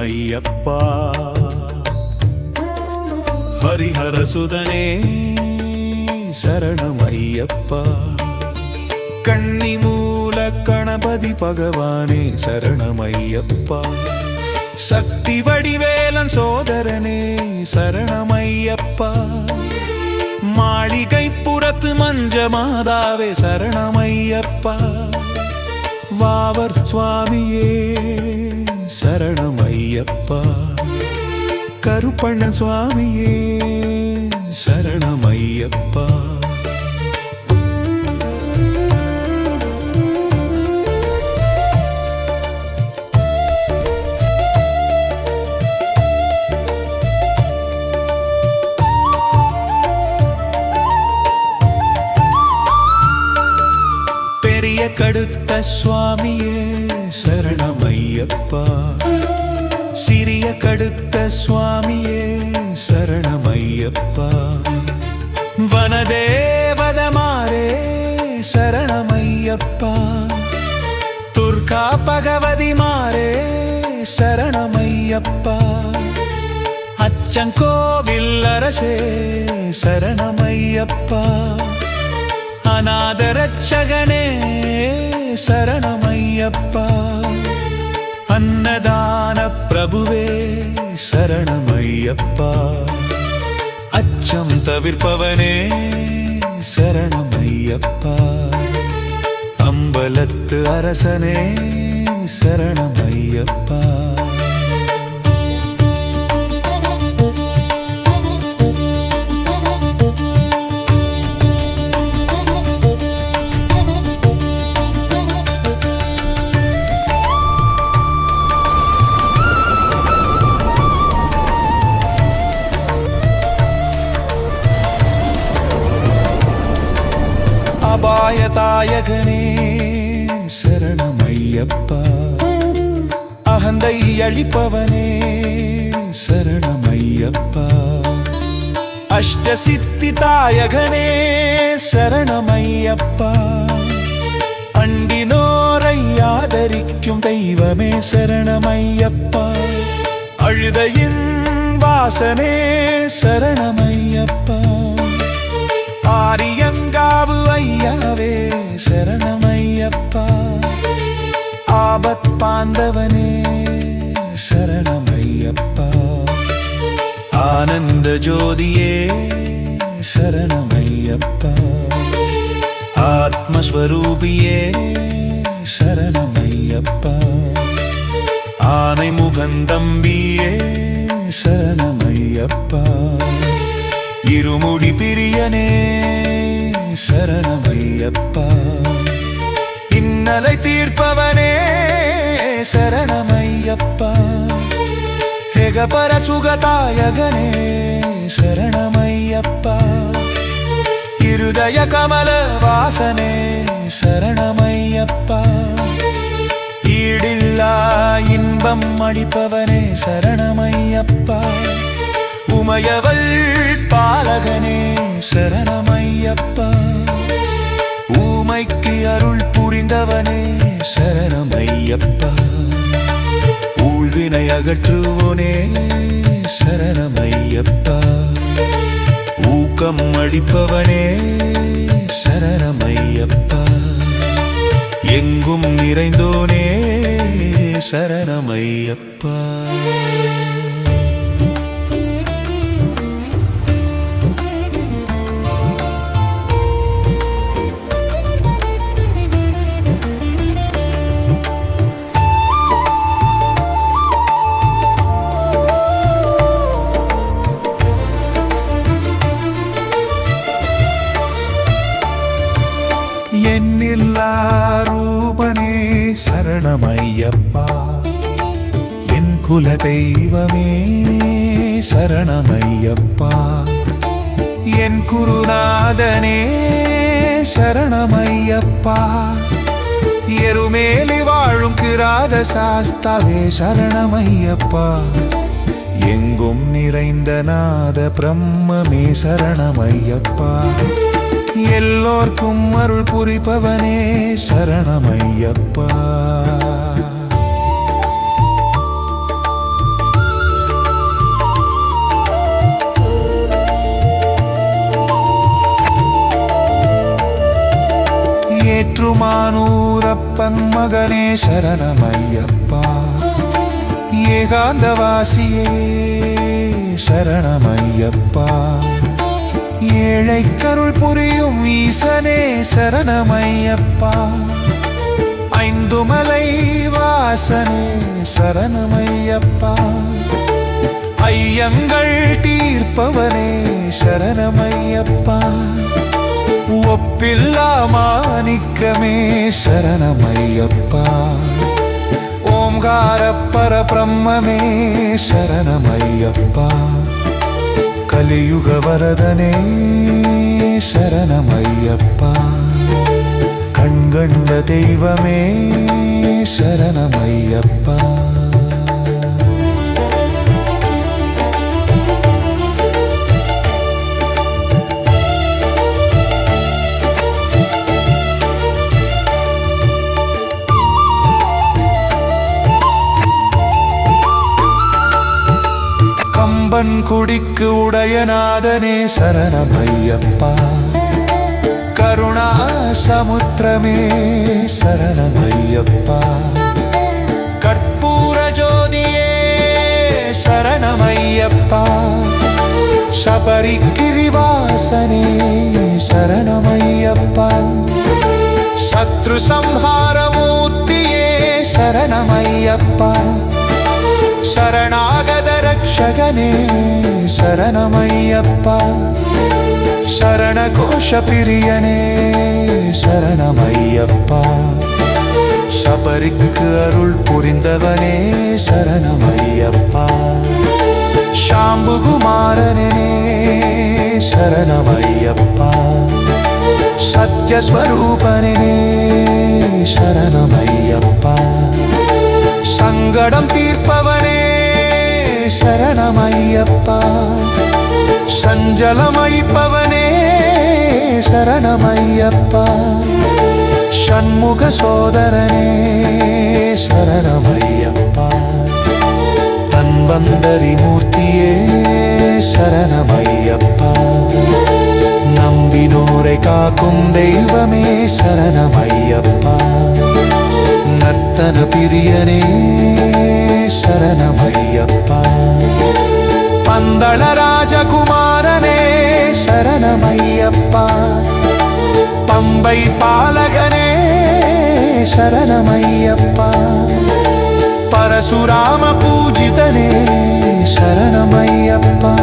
சரணமையப்பா. ஹரிஹரசுதனே சரணமையப்பா. கன்னிமூல கணபதி பகவானே சரணமையப்பா. சக்தி வடிவேலன் சோதரனே சரணமையப்பா. மாளிகை புறத்து மஞ்ச மாதாவே சரணமையப்பா. வாவர் சுவாமியே சரணமையப்பா. கருப்பண்ண சுவாமியே சரணமையப்பா. கடுத்த சுவாமியே சரணமையப்பா. சிறிய கடுத்த சுவாமியே சரணமையப்பா. வனதேவதமாரே சரணமையப்பா. துர்கா பகவதி மாரே சரணமையப்பா. அச்சங்கோவில் அரசே சரணமையப்பா. அநாதரட்சகனே சரணமையப்பா. அன்னதான பிரபுவே சரணமையப்பா. அச்சம் தவிர்ப்பவனே சரணமையப்பா. அம்பலத்து அரசனே சரணமையப்பா. அபாயதாயகனே சரணமையப்பா. அகந்தை அழிப்பவனே சரணமையப்பா. அஷ்டசித்தி தாயகனே சரணமையப்பா. அண்டினோரை ஆதரிக்கும் தெய்வமே சரணமையப்பா. அழுதையின் வாசனே சரணமையப்பா. ஆரியங்காவு ஐயாவே சரணமையப்பா. ஆபத் பாந்தவனே சரணமையப்பா. ஆனந்த ஜோதியே சரணமையப்பா. ஆத்மஸ்வரூபியே சரணமையப்பா. ஆனை முகந்தம்பியே சரணமையப்பா. இருமுடி பிரியனே சரணமையப்பா. இன்னலை தீர்ப்பவனே சரணமையப்பா. ஹெகபர சுகதாயகனே சரணமையப்பா. இருதய கமல வாசனே சரணமையப்பா. ஈடில்லா இன்பம் அளிப்பவனே சரணமையப்பா. உமையவள் பாலகனே சரணமையப்பா. ஊமைக்கு அருள் புரிந்தவனே சரணமையப்பா. ஊழ்வினை அகற்றுவோனே சரணமையப்பா. ஊக்கம் அளிப்பவனே சரணமையப்பா. எங்கும் நிறைந்தோனே சரணமையப்பா. எண்ணில்லா ரூபனே சரணமையப்பா. என் குல தெய்வமே சரணமையப்பா. என் குருநாதனே சரணமையப்பா. எருமேலி வாழும் கிராத சாஸ்தாவே சரணமையப்பா. எங்கும் நிறைந்த நாத பிரம்மமே சரணமையப்பா. எல்லோர்க்கும் அருள் புரிப்பவனே சரணமையப்பா. ஏழுமானூரப்பன் மகனே சரணமையப்பா. ஏகாந்தவாசியே சரணமையப்பா. ஏழை கருள் புரியும் ஈசனே சரணமையப்பா. ஐந்துமலை வாசனே சரணமையப்பா. ஐயங்கள் தீர்ப்பவனே சரணமையப்பா. ஒப்பில்லா மாணிக்கமே சரணமையப்பா. ஓம்கார பரபிரம்மே சரணமையப்பா. கலியுக வரதனே சரணமையப்பா. கண்கண்ட தெய்வமே சரணமையப்பா. கம்பன் குடிக்கு உடையநாதனே சரணமையப்பா. கருணா சமுத்திரமே சரணமையப்பா. கற்பூர ஜோதியே சரணமையப்பா. சபரிகிரிவாசனே சரணமையப்பா. சத்ரு சம்ஹாரமூர்த்தியே சரணமையப்பா. சரணாகத ரக்ஷகனே சரணமையப்பா. சரணகோஷ பிரியனே சரணமையப்பா. சபரிக்கு அருள் புரிந்தவனே சரணமையப்பா. சாம்புகுமாரனே சரணமையப்பா. சத்யஸ்வரூபனே சரணமையப்பா. சங்கடம் தீர்ப்பவனே சரணமையப்பா. சஞ்சலமைப்பவனே சரணமையப்பா. ஷண்முக சோதரனே சரணமையப்பா. தன்வந்தரி மூர்த்தியே சரணமையப்பா. நம்பினோரை காக்கும் தெய்வமே சரணமையப்பா. நர்த்தன பிரியனே சரணமையப்பா. பந்தள ராஜகுமாரனே சரணமையப்பா. பம்பை பாலகனே சரணமையப்பா. பரசுராம பூஜிதனே சரணமையப்பா.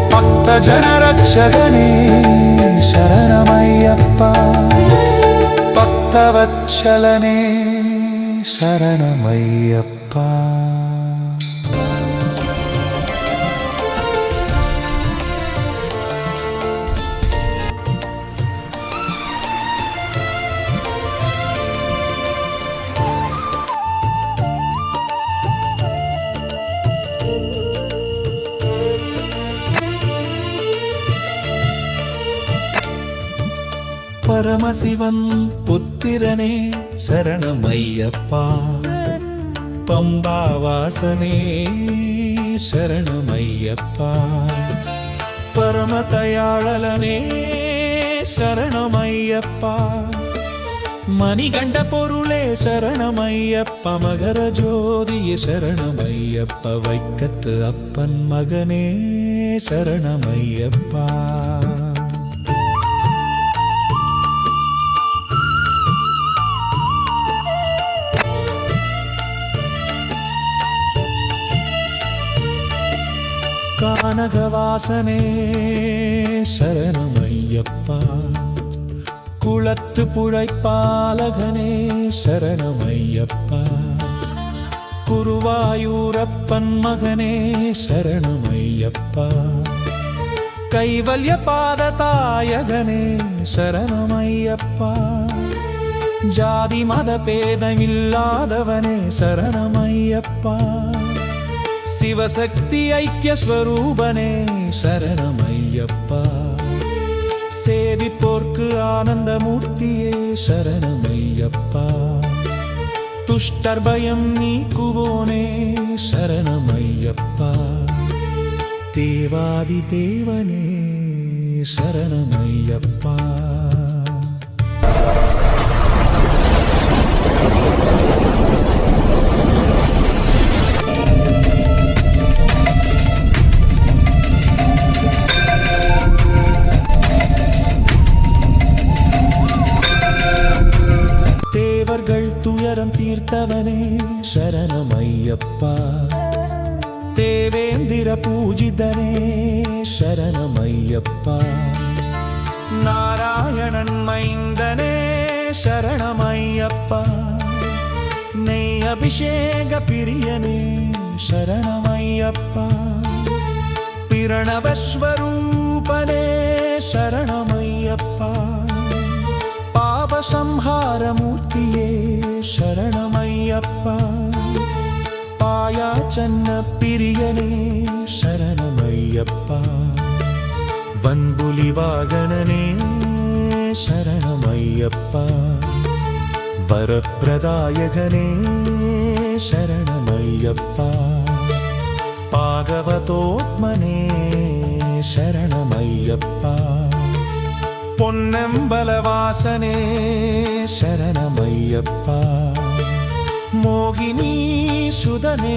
பக்த ஜனரட்சகனே சரணமையப்பா. பக்தவத்சலனே சரணமையப்பா. பரமசிவன் புத்திரனே சரணமையப்பா. பம்பாவாசனே சரணமையப்பா. பரமதயாளனே சரணமையப்பா. மணிகண்ட பொருளே சரணமையப்பா. மகர ஜோதியே சரணமையப்பா. வைக்கத்து அப்பன் மகனே சரணமையப்பா. கானகவாசனே சரணமையப்பா. குளத்து புழைப்பாலகனே சரணமையப்பா. குருவாயூரப்பன் மகனே சரணமையப்பா. கைவல்ய பாததாயகனே சரணமையப்பா. ஜாதி மத பேதமில்லாதவனே சரணமையப்பா. சிவசக்தி ஐக்கிய ஸ்வரூபனே சரணமையப்பா. சேவிப்போர்க்கு ஆனந்தமூர்த்தியே சரணமையப்பா. துஷ்டர் பயம் நீக்குவோனே சரணமையப்பா. தேவாதி தேவனே சரணமையப்பா. தீர்த்தவனே சரணமையப்பா தேவேந்திர பூஜிதனே சரணமையப்பா நாராயணன் மைந்தனே சரணமையப்பா நெய் அபிஷேக பிரியனே சரணமையப்பா பிரணவஸ்வரூபனே சரணமையப்பா பாபசம்ஹாரமூர்த்தியே சரணமையப்பா பாயாச்சன்ன பிரியனே சரணமையப்பா வன்புலி வாகனனே சரணமையப்பா வரப்பிரதாயகனே சரணமையப்பா பாகவதோத்மனே சரணமையப்பா பொன்னம்பலவாசனே சரணமையப்பா மோகினி சுதனே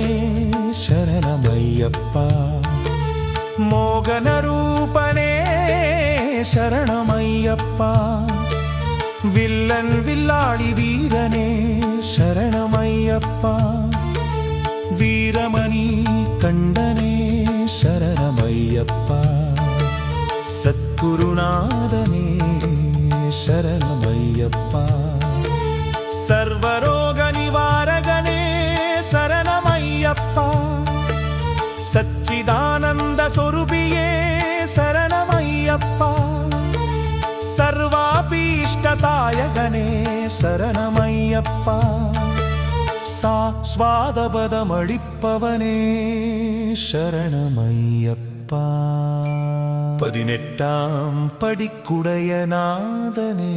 சரணமையப்பா மோகனரூபனே சரணமையப்பா வில்லன் வில்லாளி வீரனே சரணமையப்பா வீரமணி கண்டனே சரணமையப்பா சத்குருநாதனே சரணமையப்பா சர்வரோக நிவாரகனே சரணமையப்பா சச்சிதானந்த சொரூபியே சரணமையப்பா சர்வாபீஷ்டதாயகனே சரணமையப்பா சாஸ்வாதபதமளிப்பவனே சரணமையப்பா 18ஆம் படிக்குடைய நாதனே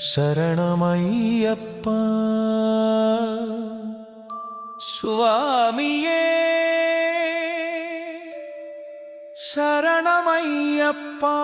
சரணமையப்பா சுவாமியே சரணமையப்பா